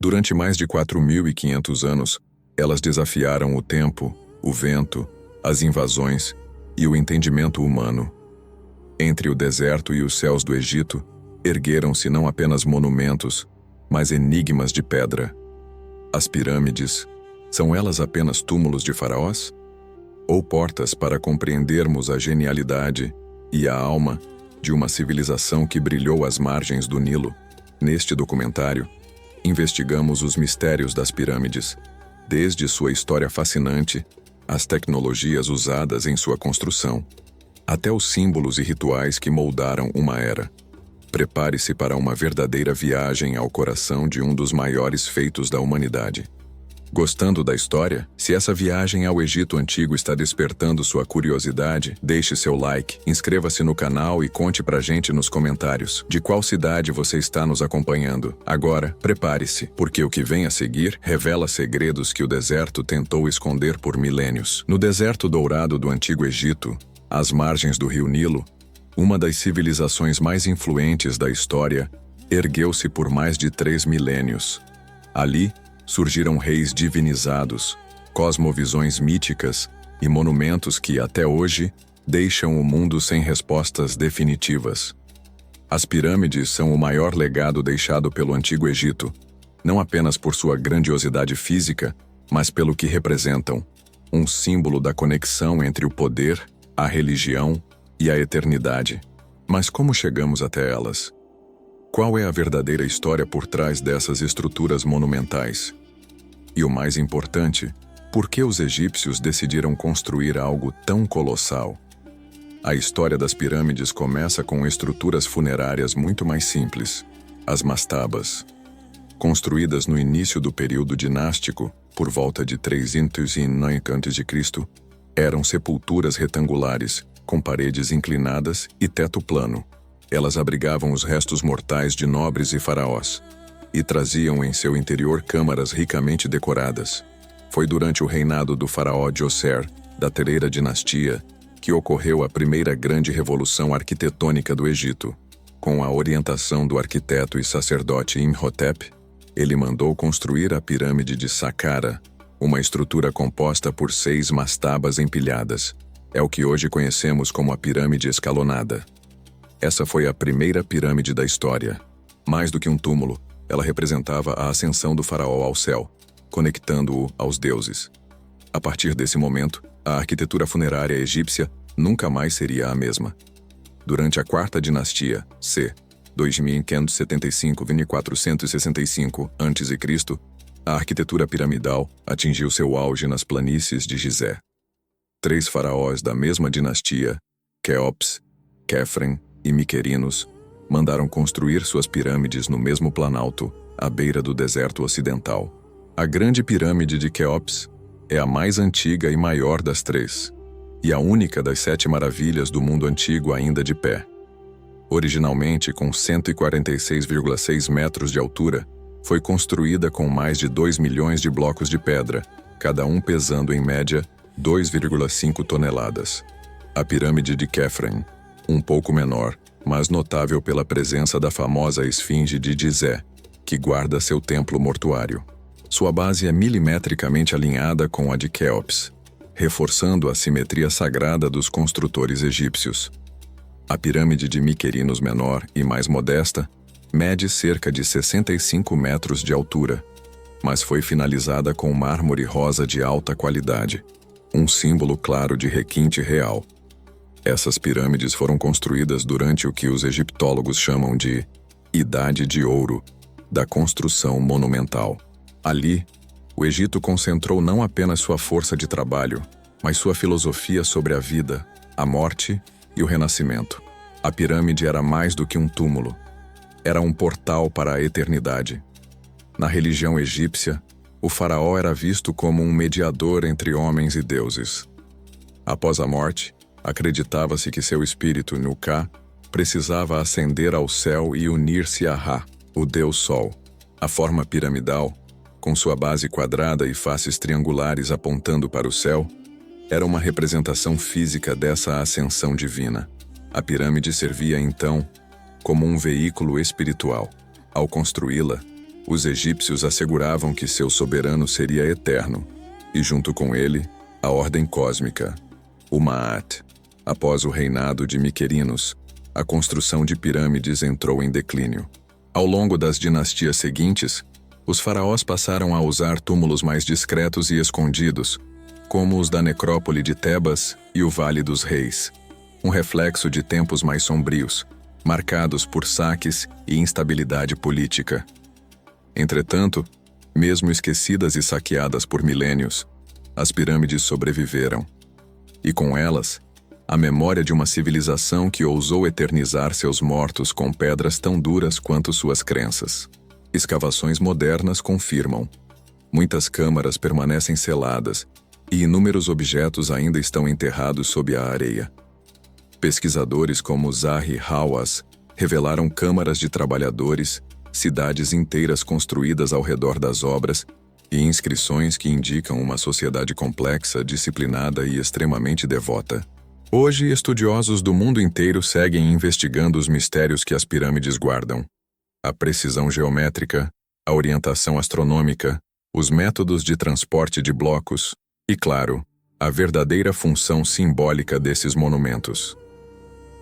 Durante mais de 4.500 anos, elas desafiaram o tempo, o vento, as invasões e o entendimento humano. Entre o deserto e os céus do Egito, ergueram-se não apenas monumentos, mas enigmas de pedra. As pirâmides, são elas apenas túmulos de faraós? Ou portas para compreendermos a genialidade e a alma de uma civilização que brilhou às margens do Nilo? Neste documentário, investigamos os mistérios das pirâmides, desde sua história fascinante, as tecnologias usadas em sua construção, até os símbolos e rituais que moldaram uma era. Prepare-se para uma verdadeira viagem ao coração de um dos maiores feitos da humanidade. Gostando da história? Se essa viagem ao Egito Antigo está despertando sua curiosidade, deixe seu like, inscreva-se no canal e conte pra gente nos comentários de qual cidade você está nos acompanhando. Agora, prepare-se, porque o que vem a seguir revela segredos que o deserto tentou esconder por milênios. No deserto dourado do Antigo Egito, às margens do rio Nilo, uma das civilizações mais influentes da história ergueu-se por mais de 3 milênios. Ali, surgiram reis divinizados, cosmovisões míticas e monumentos que, até hoje, deixam o mundo sem respostas definitivas. As pirâmides são o maior legado deixado pelo Antigo Egito, não apenas por sua grandiosidade física, mas pelo que representam, um símbolo da conexão entre o poder, a religião e a eternidade. Mas como chegamos até elas? Qual é a verdadeira história por trás dessas estruturas monumentais? E o mais importante, por que os egípcios decidiram construir algo tão colossal? A história das pirâmides começa com estruturas funerárias muito mais simples, as mastabas. Construídas no início do período dinástico, por volta de 309 a.C., eram sepulturas retangulares, com paredes inclinadas e teto plano. Elas abrigavam os restos mortais de nobres e faraós, e traziam em seu interior câmaras ricamente decoradas. Foi durante o reinado do faraó Djoser, da terceira dinastia, que ocorreu a primeira grande revolução arquitetônica do Egito. Com a orientação do arquiteto e sacerdote Imhotep, ele mandou construir a pirâmide de Saqqara, uma estrutura composta por 6 mastabas empilhadas. É o que hoje conhecemos como a pirâmide escalonada. Essa foi a primeira pirâmide da história. Mais do que um túmulo, ela representava a ascensão do faraó ao céu, conectando-o aos deuses. A partir desse momento, a arquitetura funerária egípcia nunca mais seria a mesma. Durante a quarta dinastia, c. 2575-1465 a.C., a arquitetura piramidal atingiu seu auge nas planícies de Gizé. 3 faraós da mesma dinastia, Quéops, Quéfren e Miquerinos, mandaram construir suas pirâmides no mesmo planalto, à beira do deserto ocidental. A Grande Pirâmide de Quéops é a mais antiga e maior das 3, e a única das 7 maravilhas do mundo antigo ainda de pé. Originalmente com 146,6 metros de altura, foi construída com mais de 2 milhões de blocos de pedra, cada um pesando em média 2,5 toneladas. A Pirâmide de Quéfren, um pouco menor, mas notável pela presença da famosa esfinge de Gizé, que guarda seu templo mortuário. Sua base é milimetricamente alinhada com a de Quéops, reforçando a simetria sagrada dos construtores egípcios. A pirâmide de Miquerinos menor e mais modesta mede cerca de 65 metros de altura, mas foi finalizada com mármore rosa de alta qualidade, um símbolo claro de requinte real. Essas pirâmides foram construídas durante o que os egiptólogos chamam de Idade de Ouro da construção monumental. Ali, o Egito concentrou não apenas sua força de trabalho, mas sua filosofia sobre a vida, a morte e o renascimento. A pirâmide era mais do que um túmulo. Era um portal para a eternidade. Na religião egípcia, o faraó era visto como um mediador entre homens e deuses. Após a morte, acreditava-se que seu espírito, Nuka, precisava ascender ao céu e unir-se a Ra, o deus Sol. A forma piramidal, com sua base quadrada e faces triangulares apontando para o céu, era uma representação física dessa ascensão divina. A pirâmide servia, então, como um veículo espiritual. Ao construí-la, Os egípcios asseguravam que seu soberano seria eterno, e junto com ele, a ordem cósmica, o Maat. Após o reinado de Miquerinos, a construção de pirâmides entrou em declínio. Ao longo das dinastias seguintes, os faraós passaram a usar túmulos mais discretos e escondidos, como os da necrópole de Tebas e o Vale dos Reis, um reflexo de tempos mais sombrios, marcados por saques e instabilidade política. Entretanto, mesmo esquecidas e saqueadas por milênios, as pirâmides sobreviveram. E com elas, a memória de uma civilização que ousou eternizar seus mortos com pedras tão duras quanto suas crenças. Escavações modernas confirmam. Muitas câmaras permanecem seladas e inúmeros objetos ainda estão enterrados sob a areia. Pesquisadores como Zahi Hawass revelaram câmaras de trabalhadores, cidades inteiras construídas ao redor das obras e inscrições que indicam uma sociedade complexa, disciplinada e extremamente devota. Hoje, estudiosos do mundo inteiro seguem investigando os mistérios que as pirâmides guardam. A precisão geométrica, a orientação astronômica, os métodos de transporte de blocos e, claro, a verdadeira função simbólica desses monumentos.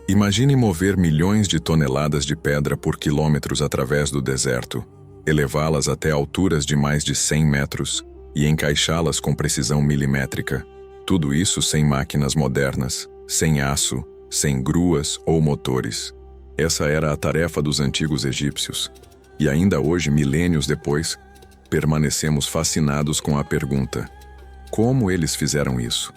Imagine mover milhões de toneladas de pedra por quilômetros através do deserto, elevá-las até alturas de mais de 100 metros e encaixá-las com precisão milimétrica. Tudo isso sem máquinas modernas, sem aço, sem gruas ou motores. Essa era a tarefa dos antigos egípcios. E ainda hoje, milênios depois, permanecemos fascinados com a pergunta: como eles fizeram isso?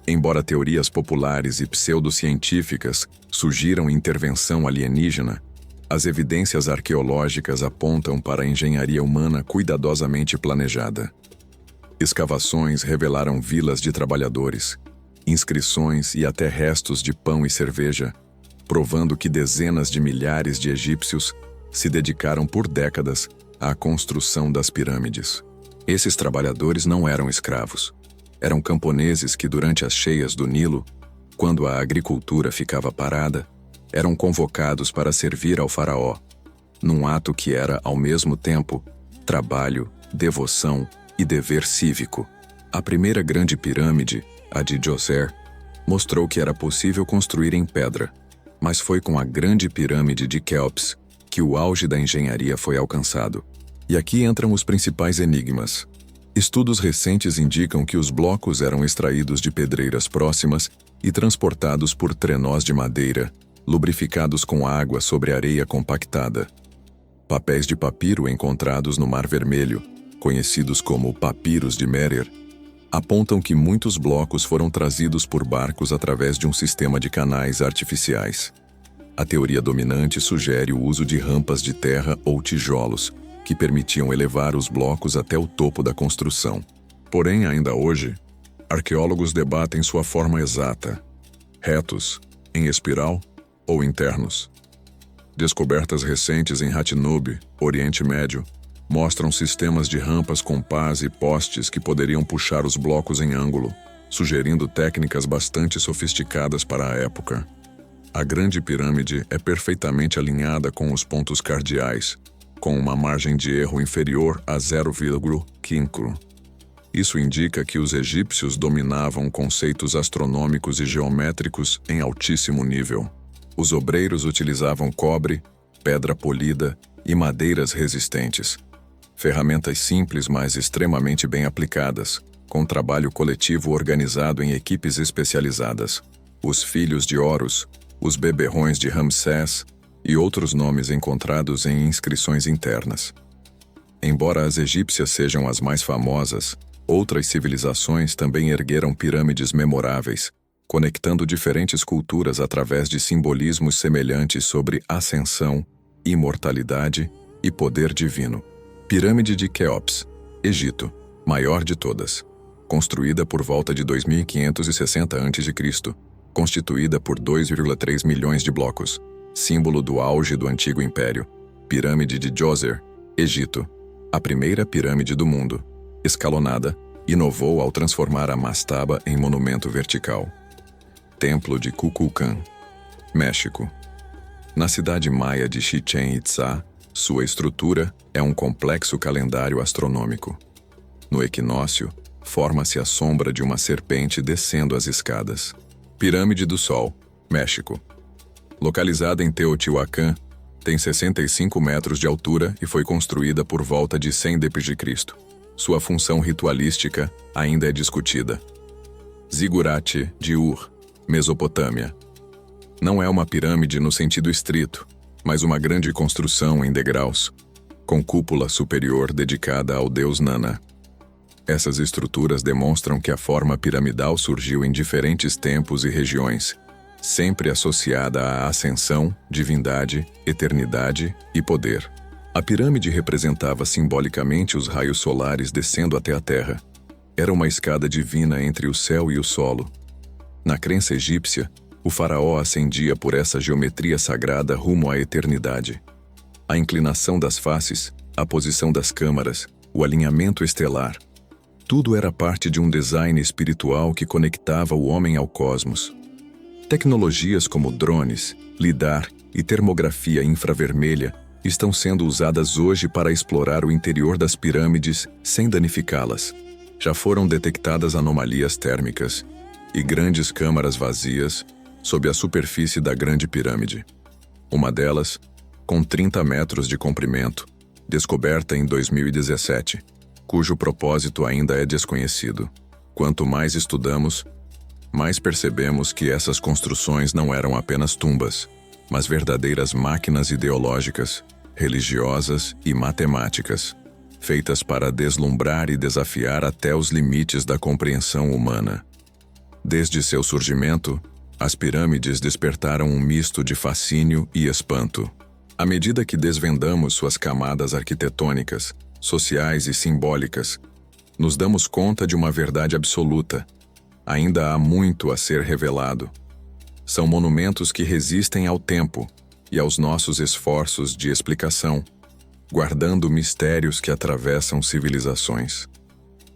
Embora teorias populares e pseudocientíficas sugiram intervenção alienígena, as evidências arqueológicas apontam para a engenharia humana cuidadosamente planejada. Escavações revelaram vilas de trabalhadores, inscrições e até restos de pão e cerveja, provando que dezenas de milhares de egípcios se dedicaram por décadas à construção das pirâmides. Esses trabalhadores não eram escravos. Eram camponeses que, durante as cheias do Nilo, quando a agricultura ficava parada, eram convocados para servir ao faraó, num ato que era, ao mesmo tempo, trabalho, devoção e dever cívico. A primeira grande pirâmide, a de Djoser, mostrou que era possível construir em pedra, mas foi com a grande pirâmide de Quéops que o auge da engenharia foi alcançado. E aqui entram os principais enigmas. Estudos recentes indicam que os blocos eram extraídos de pedreiras próximas e transportados por trenós de madeira, lubrificados com água sobre areia compactada. Papéis de papiro encontrados no Mar Vermelho, conhecidos como papiros de Merer, apontam que muitos blocos foram trazidos por barcos através de um sistema de canais artificiais. A teoria dominante sugere o uso de rampas de terra ou tijolos, que permitiam elevar os blocos até o topo da construção. Porém, ainda hoje, arqueólogos debatem sua forma exata: retos, em espiral ou internos. Descobertas recentes em Hatnub, Oriente Médio, mostram sistemas de rampas com pás e postes que poderiam puxar os blocos em ângulo, sugerindo técnicas bastante sofisticadas para a época. A Grande Pirâmide é perfeitamente alinhada com os pontos cardeais, com uma margem de erro inferior a 0,5. Isso indica que os egípcios dominavam conceitos astronômicos e geométricos em altíssimo nível. Os obreiros utilizavam cobre, pedra polida e madeiras resistentes. Ferramentas simples, mas extremamente bem aplicadas, com trabalho coletivo organizado em equipes especializadas. Os filhos de Horus, os beberrões de Ramsés e outros nomes encontrados em inscrições internas. Embora as egípcias sejam as mais famosas, outras civilizações também ergueram pirâmides memoráveis, conectando diferentes culturas através de simbolismos semelhantes sobre ascensão, imortalidade e poder divino. Pirâmide de Quéops, Egito, maior de todas. Construída por volta de 2560 a.C., constituída por 2,3 milhões de blocos. Símbolo do auge do Antigo Império. Pirâmide de Djoser, Egito. A primeira pirâmide do mundo. Escalonada, inovou ao transformar a mastaba em monumento vertical. Templo de Kukulcán, México. Na cidade maia de Chichén Itzá, Sua estrutura é um complexo calendário astronômico. No equinócio, forma-se a sombra de uma serpente descendo as escadas. Pirâmide do Sol, México. Localizada em Teotihuacán, tem 65 metros de altura e foi construída por volta de 100 d.C. Sua função ritualística ainda é discutida. Zigurate de Ur, Mesopotâmia. Não é uma pirâmide no sentido estrito, mas uma grande construção em degraus, com cúpula superior dedicada ao deus Nana. Essas estruturas demonstram que a forma piramidal surgiu em diferentes tempos e regiões, sempre associada à ascensão, divindade, eternidade e poder. A pirâmide representava simbolicamente os raios solares descendo até a terra. Era uma escada divina entre o céu e o solo. Na crença egípcia, o faraó ascendia por essa geometria sagrada rumo à eternidade. A inclinação das faces, a posição das câmaras, o alinhamento estelar, tudo era parte de um design espiritual que conectava o homem ao cosmos. Tecnologias como drones, lidar e termografia infravermelha estão sendo usadas hoje para explorar o interior das pirâmides sem danificá-las. Já foram detectadas anomalias térmicas e grandes câmaras vazias sob a superfície da Grande Pirâmide. Uma delas, com 30 metros de comprimento, descoberta em 2017, cujo propósito ainda é desconhecido. Quanto mais estudamos, mais percebemos que essas construções não eram apenas tumbas, mas verdadeiras máquinas ideológicas, religiosas e matemáticas, feitas para deslumbrar e desafiar até os limites da compreensão humana. Desde seu surgimento, as pirâmides despertaram um misto de fascínio e espanto. À medida que desvendamos suas camadas arquitetônicas, sociais e simbólicas, nos damos conta de uma verdade absoluta. Ainda há muito a ser revelado. São monumentos que resistem ao tempo e aos nossos esforços de explicação, guardando mistérios que atravessam civilizações.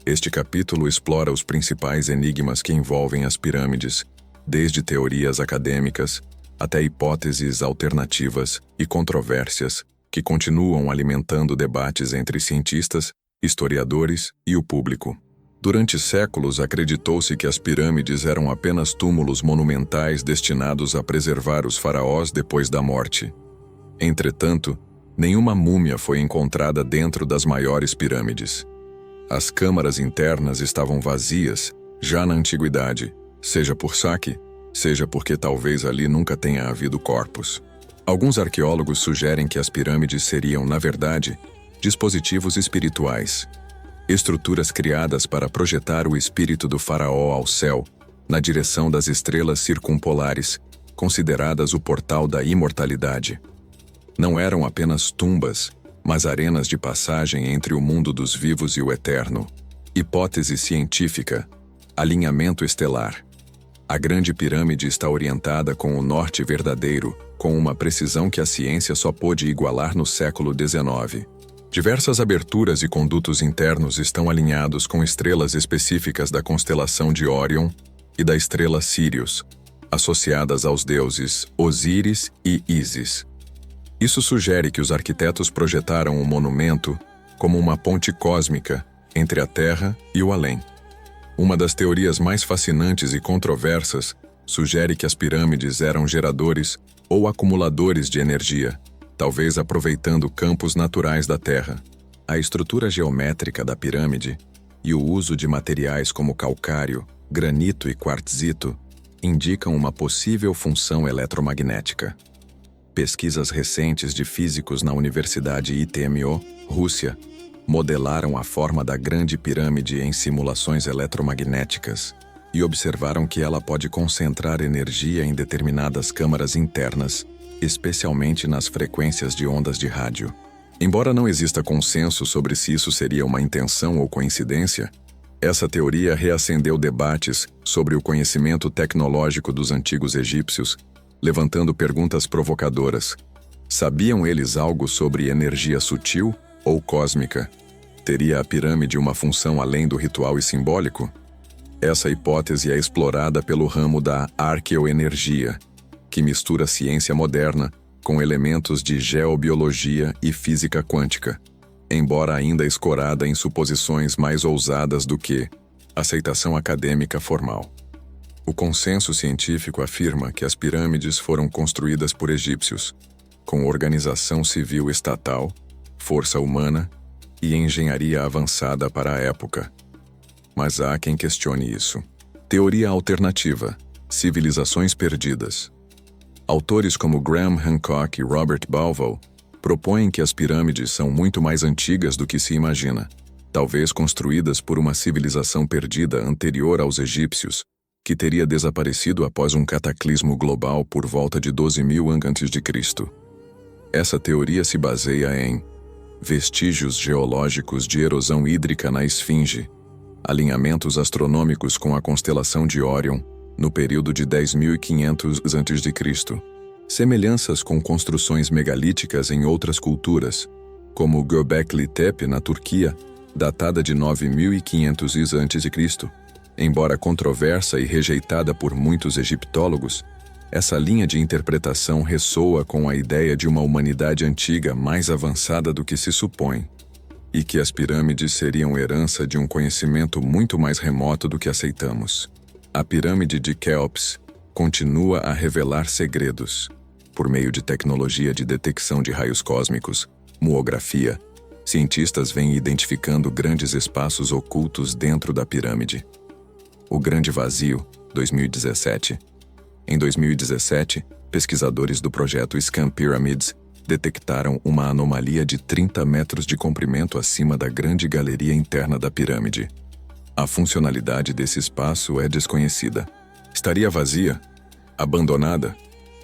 Este capítulo explora os principais enigmas que envolvem as pirâmides, desde teorias acadêmicas até hipóteses alternativas e controvérsias que continuam alimentando debates entre cientistas, historiadores e o público. Durante séculos, acreditou-se que as pirâmides eram apenas túmulos monumentais destinados a preservar os faraós depois da morte. Entretanto, nenhuma múmia foi encontrada dentro das maiores pirâmides. As câmaras internas estavam vazias já na antiguidade, seja por saque, seja porque talvez ali nunca tenha havido corpos. Alguns arqueólogos sugerem que as pirâmides seriam, na verdade, dispositivos espirituais, estruturas criadas para projetar o espírito do faraó ao céu, na direção das estrelas circumpolares, consideradas o portal da imortalidade. Não eram apenas tumbas, mas arenas de passagem entre o mundo dos vivos e o eterno. Hipótese científica: alinhamento estelar. A Grande Pirâmide está orientada com o norte verdadeiro, com uma precisão que a ciência só pôde igualar no século XIX. Diversas aberturas e condutos internos estão alinhados com estrelas específicas da constelação de Órion e da estrela Sírius, associadas aos deuses Osíris e Ísis. Isso sugere que os arquitetos projetaram o monumento como uma ponte cósmica entre a Terra e o além. Uma das teorias mais fascinantes e controversas sugere que as pirâmides eram geradores ou acumuladores de energia, talvez aproveitando campos naturais da Terra. A estrutura geométrica da pirâmide e o uso de materiais como calcário, granito e quartzito indicam uma possível função eletromagnética. Pesquisas recentes de físicos na Universidade ITMO, Rússia, modelaram a forma da Grande Pirâmide em simulações eletromagnéticas e observaram que ela pode concentrar energia em determinadas câmaras internas, especialmente nas frequências de ondas de rádio. Embora não exista consenso sobre se isso seria uma intenção ou coincidência, essa teoria reacendeu debates sobre o conhecimento tecnológico dos antigos egípcios, levantando perguntas provocadoras. Sabiam eles algo sobre energia sutil ou cósmica? Teria a pirâmide uma função além do ritual e simbólico? Essa hipótese é explorada pelo ramo da arqueoenergia, que mistura ciência moderna com elementos de geobiologia e física quântica, embora ainda escorada em suposições mais ousadas do que aceitação acadêmica formal. O consenso científico afirma que as pirâmides foram construídas por egípcios, com organização civil estatal, força humana e engenharia avançada para a época. Mas há quem questione isso. Teoria alternativa: civilizações perdidas. Autores como Graham Hancock e Robert Bauval propõem que as pirâmides são muito mais antigas do que se imagina, talvez construídas por uma civilização perdida anterior aos egípcios, que teria desaparecido após um cataclismo global por volta de 12.000 a.C. Essa teoria se baseia em vestígios geológicos de erosão hídrica na Esfinge, alinhamentos astronômicos com a constelação de Órion no período de 10.500 a.C., semelhanças com construções megalíticas em outras culturas, como Göbekli Tepe na Turquia, datada de 9.500 a.C. Embora controversa e rejeitada por muitos egiptólogos, essa linha de interpretação ressoa com a ideia de uma humanidade antiga mais avançada do que se supõe, e que as pirâmides seriam herança de um conhecimento muito mais remoto do que aceitamos. A pirâmide de Quéops continua a revelar segredos. Por meio de tecnologia de detecção de raios cósmicos, muografia, cientistas vêm identificando grandes espaços ocultos dentro da pirâmide. O Grande Vazio, 2017. Em 2017, pesquisadores do projeto Scan Pyramids detectaram uma anomalia de 30 metros de comprimento acima da grande galeria interna da pirâmide. A funcionalidade desse espaço é desconhecida. Estaria vazia? Abandonada?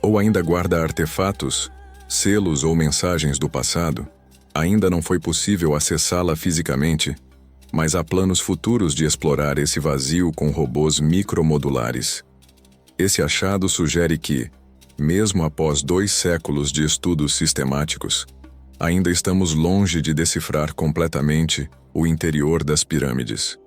Ou ainda guarda artefatos, selos ou mensagens do passado? Ainda não foi possível acessá-la fisicamente, mas há planos futuros de explorar esse vazio com robôs micromodulares. Esse achado sugere que, mesmo após 2 séculos de estudos sistemáticos, ainda estamos longe de decifrar completamente o interior das pirâmides.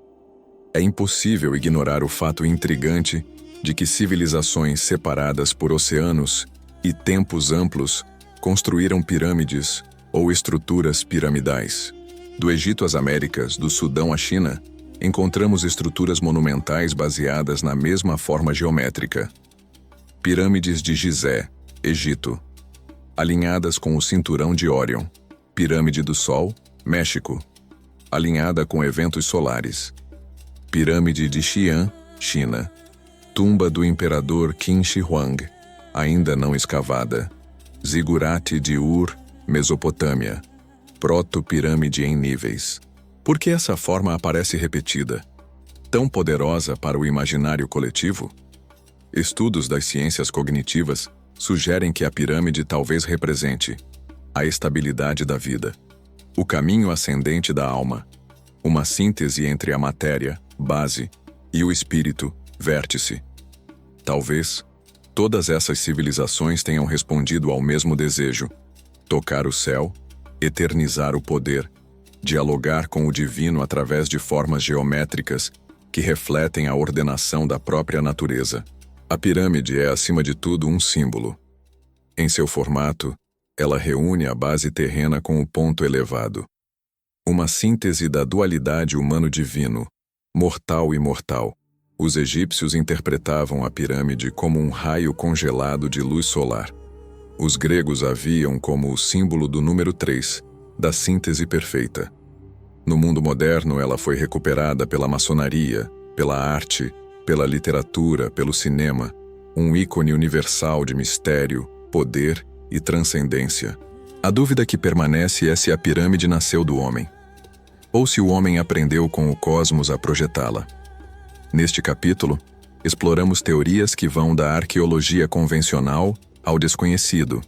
É impossível ignorar o fato intrigante de que civilizações separadas por oceanos e tempos amplos construíram pirâmides ou estruturas piramidais. Do Egito às Américas, do Sudão à China, encontramos estruturas monumentais baseadas na mesma forma geométrica. Pirâmides de Gizé, Egito, alinhadas com o cinturão de Órion. Pirâmide do Sol, México, alinhada com eventos solares. Pirâmide de Xi'an, China. Tumba do imperador Qin Shi Huang, ainda não escavada. Zigurate de Ur, Mesopotâmia. Proto-pirâmide em níveis. Por que essa forma aparece repetida? Tão poderosa para o imaginário coletivo? Estudos das ciências cognitivas sugerem que a pirâmide talvez represente a estabilidade da vida, o caminho ascendente da alma, uma síntese entre a matéria, base, e o espírito, vértice. Talvez todas essas civilizações tenham respondido ao mesmo desejo: tocar o céu, eternizar o poder, dialogar com o divino através de formas geométricas que refletem a ordenação da própria natureza. A pirâmide é, acima de tudo, um símbolo. Em seu formato, ela reúne a base terrena com o ponto elevado. Uma síntese da dualidade humano-divino, mortal e imortal. Os egípcios interpretavam a pirâmide como um raio congelado de luz solar. Os gregos a viam como o símbolo do número 3, da síntese perfeita. No mundo moderno, ela foi recuperada pela maçonaria, pela arte, pela literatura, pelo cinema, um ícone universal de mistério, poder e transcendência. A dúvida que permanece é se a pirâmide nasceu do homem, ou se o homem aprendeu com o cosmos a projetá-la. Neste capítulo, exploramos teorias que vão da arqueologia convencional ao desconhecido,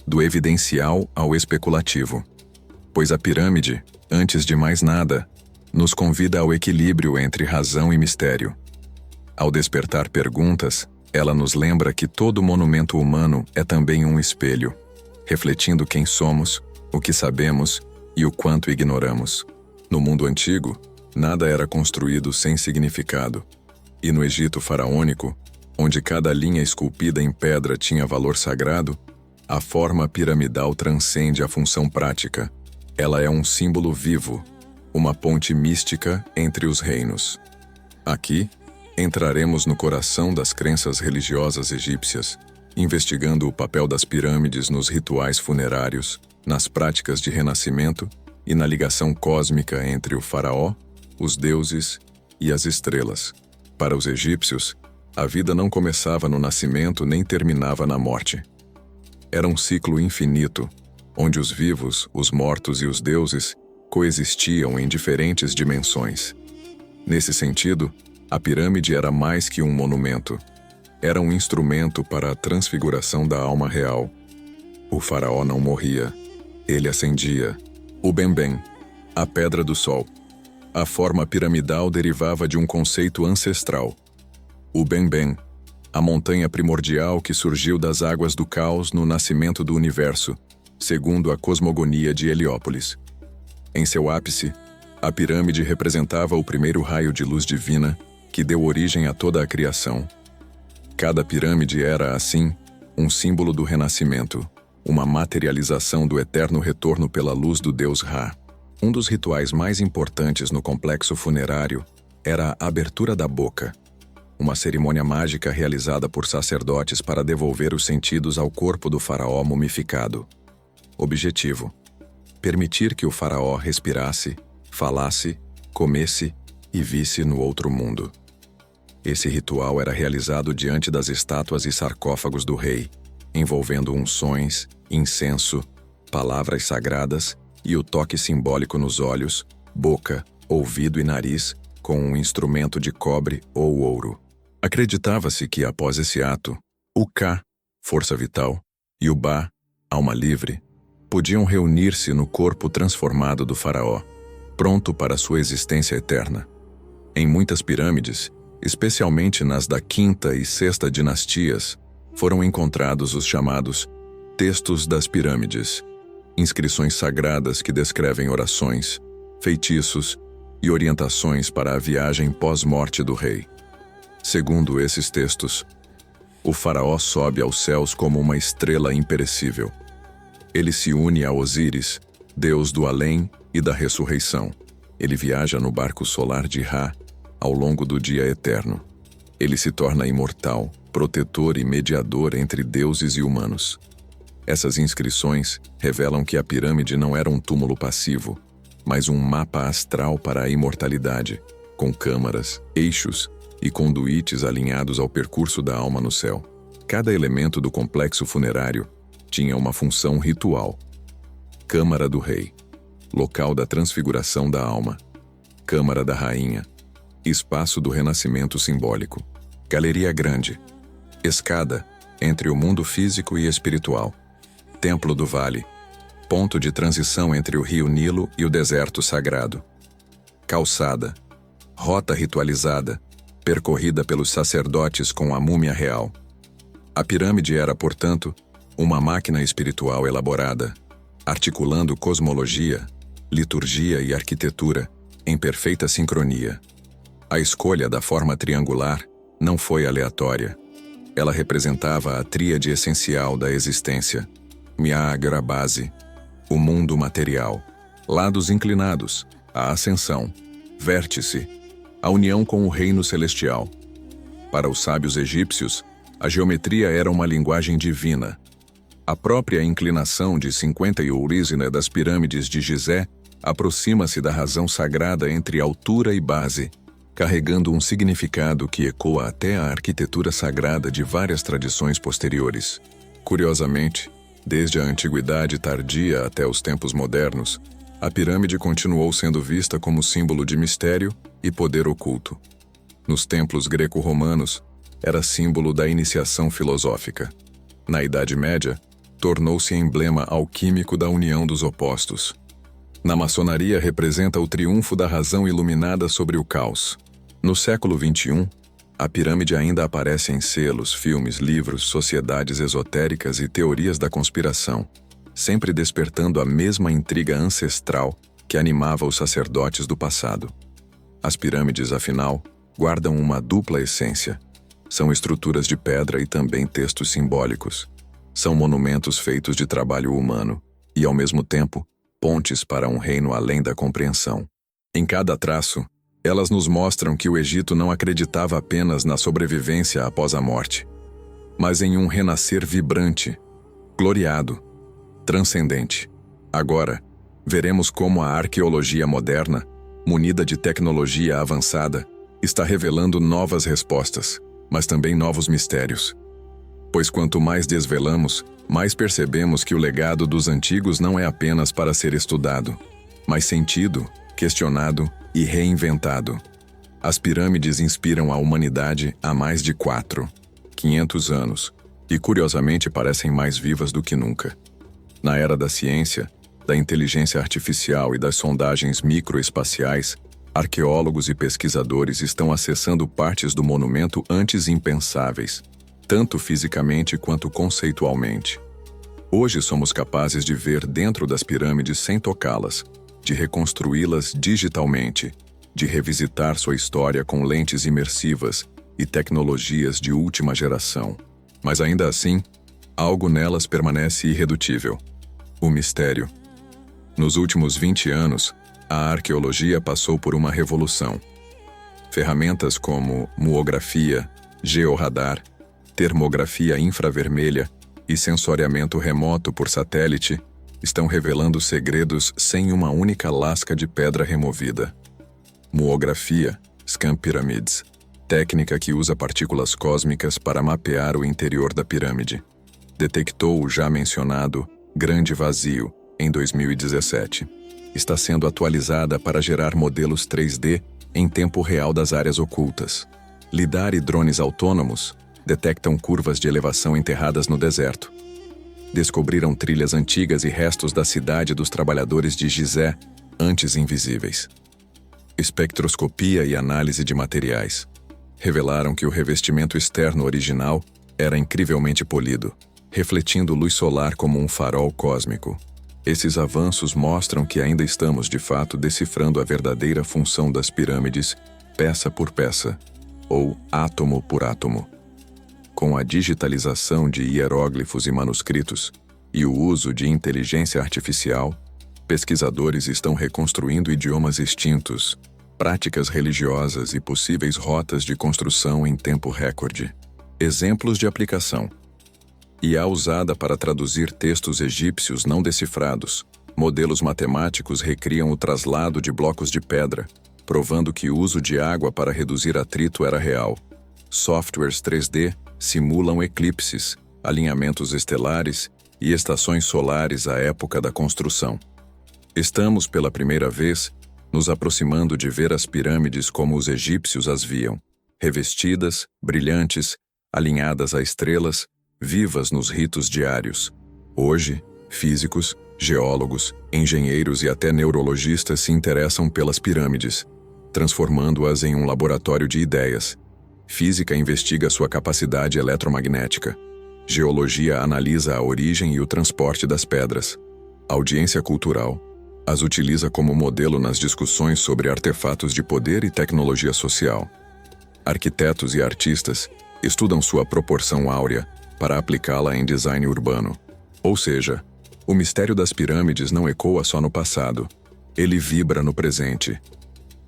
do evidencial ao especulativo. Pois a pirâmide, antes de mais nada, nos convida ao equilíbrio entre razão e mistério. Ao despertar perguntas, ela nos lembra que todo monumento humano é também um espelho, refletindo quem somos, o que sabemos e o quanto ignoramos. No mundo antigo, nada era construído sem significado. E no Egito faraônico, onde cada linha esculpida em pedra tinha valor sagrado, A forma piramidal transcende a função prática. Ela é um símbolo vivo, uma ponte mística entre os reinos. Aqui, entraremos no coração das crenças religiosas egípcias, investigando o papel das pirâmides nos rituais funerários, nas práticas de renascimento e na ligação cósmica entre o faraó, os deuses e as estrelas. Para os egípcios, a vida não começava no nascimento nem terminava na morte. Era um ciclo infinito, onde os vivos, os mortos e os deuses coexistiam em diferentes dimensões. Nesse sentido, a pirâmide era mais que um monumento. Era um instrumento para a transfiguração da alma real. O faraó não morria. Ele ascendia. O Bem-Bem, a pedra do sol. A forma piramidal derivava de um conceito ancestral. O Bem-Bem, a montanha primordial que surgiu das águas do caos no nascimento do universo, segundo a cosmogonia de Heliópolis. Em seu ápice, a pirâmide representava o primeiro raio de luz divina que deu origem a toda a criação. Cada pirâmide era, assim, um símbolo do renascimento, uma materialização do eterno retorno pela luz do deus Ra. Um dos rituais mais importantes no complexo funerário era a abertura da boca, uma cerimônia mágica realizada por sacerdotes para devolver os sentidos ao corpo do faraó mumificado. Objetivo: permitir que o faraó respirasse, falasse, comesse e visse no outro mundo. Esse ritual era realizado diante das estátuas e sarcófagos do rei, envolvendo unções, incenso, palavras sagradas e o toque simbólico nos olhos, boca, ouvido e nariz com um instrumento de cobre ou ouro. Acreditava-se que, após esse ato, o Ka, força vital, e o Ba, alma livre, podiam reunir-se no corpo transformado do faraó, pronto para sua existência eterna. Em muitas pirâmides, especialmente nas da quinta e sexta dinastias, foram encontrados os chamados textos das pirâmides, inscrições sagradas que descrevem orações, feitiços e orientações para a viagem pós-morte do rei. Segundo esses textos, o faraó sobe aos céus como uma estrela imperecível. Ele se une a Osíris, deus do além e da ressurreição. Ele viaja no barco solar de Ra ao longo do dia eterno. Ele se torna imortal, protetor e mediador entre deuses e humanos. Essas inscrições revelam que a pirâmide não era um túmulo passivo, mas um mapa astral para a imortalidade, com câmaras, eixos e conduítes alinhados ao percurso da alma no céu. Cada elemento do complexo funerário tinha uma função ritual. Câmara do Rei, local da transfiguração da alma. Câmara da Rainha, espaço do renascimento simbólico. Galeria Grande, escada entre o mundo físico e espiritual. Templo do Vale, ponto de transição entre o rio Nilo e o deserto sagrado. Calçada, rota ritualizada, percorrida pelos sacerdotes com a múmia real. A pirâmide era, portanto, uma máquina espiritual elaborada, articulando cosmologia, liturgia e arquitetura em perfeita sincronia. A escolha da forma triangular não foi aleatória. Ela representava a tríade essencial da existência: Miagra base, o mundo material; lados inclinados, a ascensão; vértice, a união com o reino celestial. Para os sábios egípcios, a geometria era uma linguagem divina. A própria inclinação de 50 Eurízina das pirâmides de Gizé aproxima-se da razão sagrada entre altura e base, carregando um significado que ecoa até a arquitetura sagrada de várias tradições posteriores. Curiosamente, desde a antiguidade tardia até os tempos modernos, a pirâmide continuou sendo vista como símbolo de mistério e poder oculto. Nos templos greco-romanos, era símbolo da iniciação filosófica. Na Idade Média, tornou-se emblema alquímico da união dos opostos. Na maçonaria, representa o triunfo da razão iluminada sobre o caos. No século XXI, a pirâmide ainda aparece em selos, filmes, livros, sociedades esotéricas e teorias da conspiração, sempre despertando a mesma intriga ancestral que animava os sacerdotes do passado. As pirâmides, afinal, guardam uma dupla essência. São estruturas de pedra e também textos simbólicos. São monumentos feitos de trabalho humano e, ao mesmo tempo, pontes para um reino além da compreensão. Em cada traço, elas nos mostram que o Egito não acreditava apenas na sobrevivência após a morte, mas em um renascer vibrante, gloriado, transcendente. Agora, veremos como a arqueologia moderna, munida de tecnologia avançada, está revelando novas respostas, mas também novos mistérios. Pois quanto mais desvelamos, mais percebemos que o legado dos antigos não é apenas para ser estudado, mas sentido, questionado e reinventado. As pirâmides inspiram a humanidade há mais de 500 anos, e curiosamente parecem mais vivas do que nunca. Na era da ciência, da inteligência artificial e das sondagens microespaciais, arqueólogos e pesquisadores estão acessando partes do monumento antes impensáveis, tanto fisicamente quanto conceitualmente. Hoje somos capazes de ver dentro das pirâmides sem tocá-las, de reconstruí-las digitalmente, de revisitar sua história com lentes imersivas e tecnologias de última geração. Mas ainda assim, algo nelas permanece irredutível: o mistério. Nos últimos 20 anos, a arqueologia passou por uma revolução. Ferramentas como muografia, georradar, termografia infravermelha e sensoriamento remoto por satélite estão revelando segredos sem uma única lasca de pedra removida. Muografia, Scan Pyramids, técnica que usa partículas cósmicas para mapear o interior da pirâmide, detectou o já mencionado Grande Vazio em 2017. Está sendo atualizada para gerar modelos 3D em tempo real das áreas ocultas. LIDAR e drones autônomos detectam curvas de elevação enterradas no deserto. Descobriram trilhas antigas e restos da cidade dos trabalhadores de Gizé, antes invisíveis. Espectroscopia e análise de materiais revelaram que o revestimento externo original era incrivelmente polido, refletindo luz solar como um farol cósmico. Esses avanços mostram que ainda estamos, de fato, decifrando a verdadeira função das pirâmides, peça por peça, ou átomo por átomo. Com a digitalização de hieróglifos e manuscritos e o uso de inteligência artificial, pesquisadores estão reconstruindo idiomas extintos, práticas religiosas e possíveis rotas de construção em tempo recorde. Exemplos de aplicação: IA usada para traduzir textos egípcios não decifrados. Modelos matemáticos recriam o traslado de blocos de pedra, provando que o uso de água para reduzir atrito era real. Softwares 3D simulam eclipses, alinhamentos estelares e estações solares à época da construção. Estamos, pela primeira vez, nos aproximando de ver as pirâmides como os egípcios as viam, revestidas, brilhantes, alinhadas a estrelas, vivas nos ritos diários. Hoje, físicos, geólogos, engenheiros e até neurologistas se interessam pelas pirâmides, transformando-as em um laboratório de ideias. Física investiga sua capacidade eletromagnética. Geologia analisa a origem e o transporte das pedras. Audiência cultural as utiliza como modelo nas discussões sobre artefatos de poder e tecnologia social. Arquitetos e artistas estudam sua proporção áurea para aplicá-la em design urbano. Ou seja, o mistério das pirâmides não ecoa só no passado, ele vibra no presente.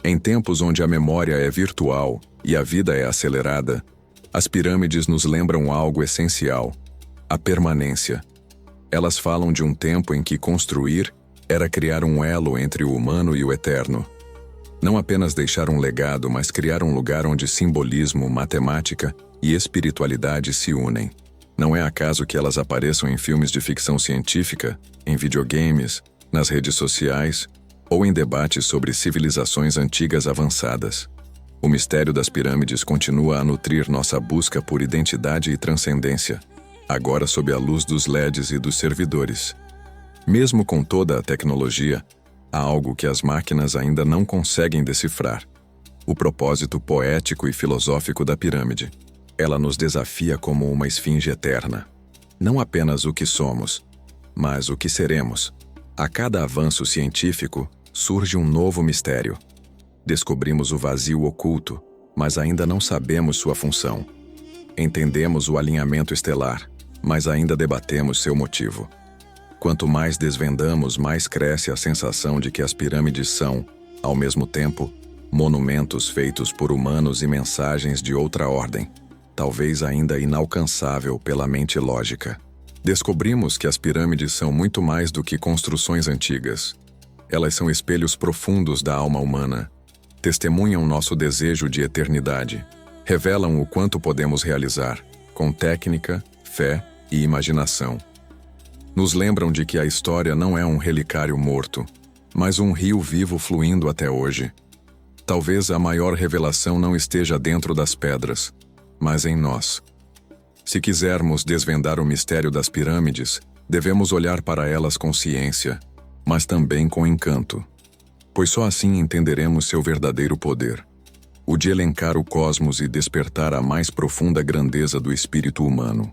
Em tempos onde a memória é virtual e a vida é acelerada, as pirâmides nos lembram algo essencial: a permanência. Elas falam de um tempo em que construir era criar um elo entre o humano e o eterno. Não apenas deixar um legado, mas criar um lugar onde simbolismo, matemática e espiritualidade se unem. Não é acaso que elas apareçam em filmes de ficção científica, em videogames, nas redes sociais ou em debates sobre civilizações antigas avançadas. O mistério das pirâmides continua a nutrir nossa busca por identidade e transcendência, agora sob a luz dos LEDs e dos servidores. Mesmo com toda a tecnologia, há algo que as máquinas ainda não conseguem decifrar: o propósito poético e filosófico da pirâmide. Ela nos desafia como uma esfinge eterna. Não apenas o que somos, mas o que seremos. A cada avanço científico, surge um novo mistério. Descobrimos o vazio oculto, mas ainda não sabemos sua função. Entendemos o alinhamento estelar, mas ainda debatemos seu motivo. Quanto mais desvendamos, mais cresce a sensação de que as pirâmides são, ao mesmo tempo, monumentos feitos por humanos e mensagens de outra ordem, talvez ainda inalcançável pela mente lógica. Descobrimos que as pirâmides são muito mais do que construções antigas. Elas são espelhos profundos da alma humana, testemunham nosso desejo de eternidade, revelam o quanto podemos realizar, com técnica, fé e imaginação. Nos lembram de que a história não é um relicário morto, mas um rio vivo fluindo até hoje. Talvez a maior revelação não esteja dentro das pedras, mas em nós. Se quisermos desvendar o mistério das pirâmides, devemos olhar para elas com ciência, mas também com encanto, pois só assim entenderemos seu verdadeiro poder, o de elencar o cosmos e despertar a mais profunda grandeza do espírito humano.